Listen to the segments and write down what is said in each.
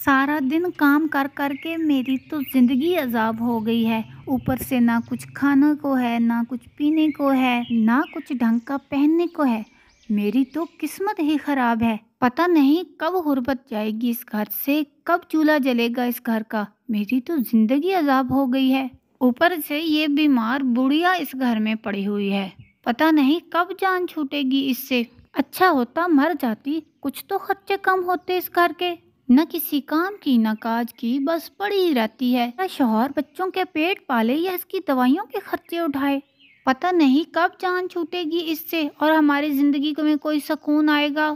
सारा दिन काम कर कर के मेरी तो जिंदगी अजाब हो गई है। ऊपर से ना कुछ खाने को है, ना कुछ पीने को है, ना कुछ ढंग का पहनने को है। मेरी तो किस्मत ही खराब है। पता नहीं कब गुर्बत जाएगी इस घर से, कब चूल्हा जलेगा इस घर का। मेरी तो जिंदगी अजाब हो गई है। ऊपर से ये बीमार बुढ़िया इस घर में पड़ी हुई है। पता नहीं कब जान छूटेगी इससे। अच्छा होता मर जाती, कुछ तो खर्चे कम होते इस घर के। न किसी काम की न काज की, बस पड़ी ही रहती है। न शौहर बच्चों के पेट पाले या इसकी दवाइयों के खर्चे उठाए। पता नहीं कब जान छूटेगी इससे और हमारी जिंदगी में कोई सुकून आएगा।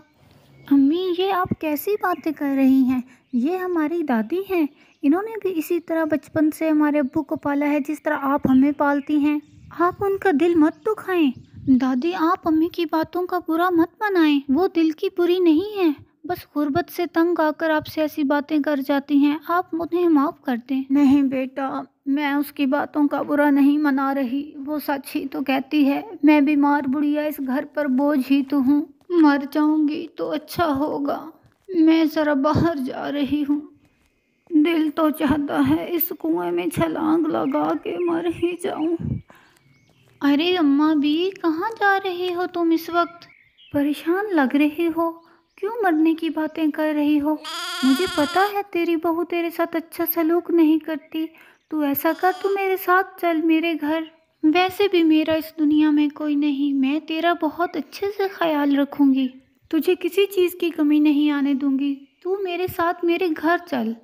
अम्मी, ये आप कैसी बातें कर रही हैं? ये हमारी दादी हैं। इन्होंने भी इसी तरह बचपन से हमारे अब्बू को पाला है जिस तरह आप हमें पालती हैं। आप उनका दिल मत दुखाएं। दादी, आप अम्मी की बातों का बुरा मत बनाएं। वो दिल की बुरी नहीं है, बस गुर्बत से तंग आकर आपसे ऐसी बातें कर जाती हैं। आप उन्हें माफ़ कर दें। नहीं बेटा, मैं उसकी बातों का बुरा नहीं मना रही। वो सच ही तो कहती है। मैं बीमार बुढ़िया इस घर पर बोझ ही तो हूँ। मर जाऊंगी तो अच्छा होगा। मैं ज़रा बाहर जा रही हूँ। दिल तो चाहता है इस कुएं में छलांग लगा के मर ही जाऊं। अरे अम्मा भी, कहाँ जा रही हो तुम इस वक्त? परेशान लग रही हो। क्यों मरने की बातें कर रही हो? मुझे पता है तेरी बहू तेरे साथ अच्छा सलूक नहीं करती। तू ऐसा कर, तू मेरे साथ चल मेरे घर। वैसे भी मेरा इस दुनिया में कोई नहीं। मैं तेरा बहुत अच्छे से ख्याल रखूंगी। तुझे किसी चीज़ की कमी नहीं आने दूंगी। तू मेरे साथ मेरे घर चल।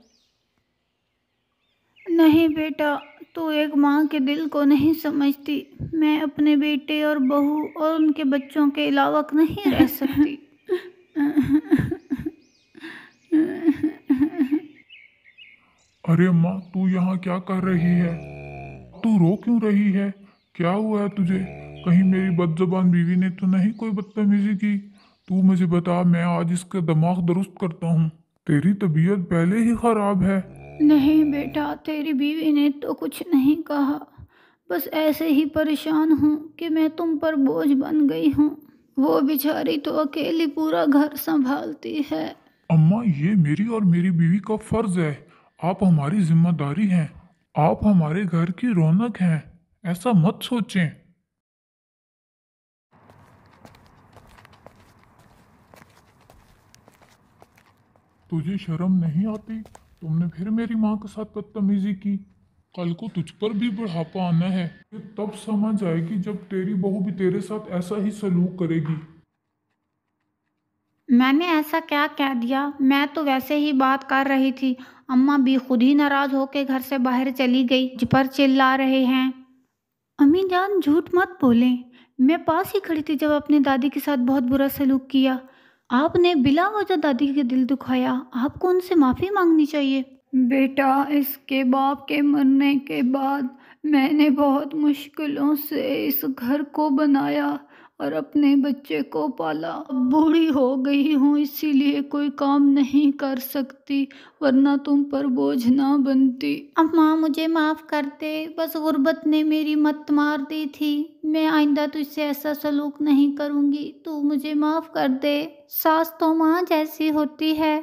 नहीं बेटा, तू एक माँ के दिल को नहीं समझती। मैं अपने बेटे और बहू और उनके बच्चों के अलावा नहीं रह सकती। अरे माँ, तू यहाँ क्या कर रही है? तू रो क्यों रही है? क्या हुआ है तुझे? कहीं मेरी बदजुबान बीवी ने तो नहीं कोई बदतमीजी की? तू मुझे बता, मैं आज इसका दिमाग दुरुस्त करता हूँ। तेरी तबीयत पहले ही खराब है। नहीं बेटा, तेरी बीवी ने तो कुछ नहीं कहा। बस ऐसे ही परेशान हूँ कि मैं तुम पर बोझ बन गई हूँ। वो बेचारी तो अकेली पूरा घर संभालती है। अम्मा, ये मेरी और मेरी बीवी का फर्ज है। आप हमारी जिम्मेदारी हैं। आप हमारे घर की रौनक हैं। ऐसा मत सोचें। तुझे शर्म नहीं आती? तुमने फिर मेरी माँ के साथ बदतमीजी की। कल को तुझ पर भी बुढ़ापा आना है। ये तब समझ आएगी जब तेरी बहू भी तेरे साथ ऐसा ही सलूक करेगी। मैंने ऐसा क्या कह दिया? मैं तो वैसे ही बात कर रही थी। अम्मा भी खुद ही नाराज होकर घर से बाहर चली गई। मुझ पर चिल्ला रहे हैं। अम्मी जान, झूठ मत बोलें। मैं पास ही खड़ी थी जब अपनी दादी के साथ बहुत बुरा सलूक किया। आपने बिला वजह दादी के दिल दुखाया। आपको उनसे माफ़ी मांगनी चाहिए। बेटा, इसके बाप के मरने के बाद मैंने बहुत मुश्किलों से इस घर को बनाया और अपने बच्चे को पाला। अब बूढ़ी हो गई हूँ, इसीलिए कोई काम नहीं कर सकती, वरना तुम पर बोझ ना बनती। अम्मा, मुझे माफ़ कर दे। बस गुर्बत ने मेरी मत मार दी थी। मैं आइंदा तुझसे ऐसा सलूक नहीं करूँगी। तू मुझे माफ़ कर दे। सास तो माँ जैसी होती है।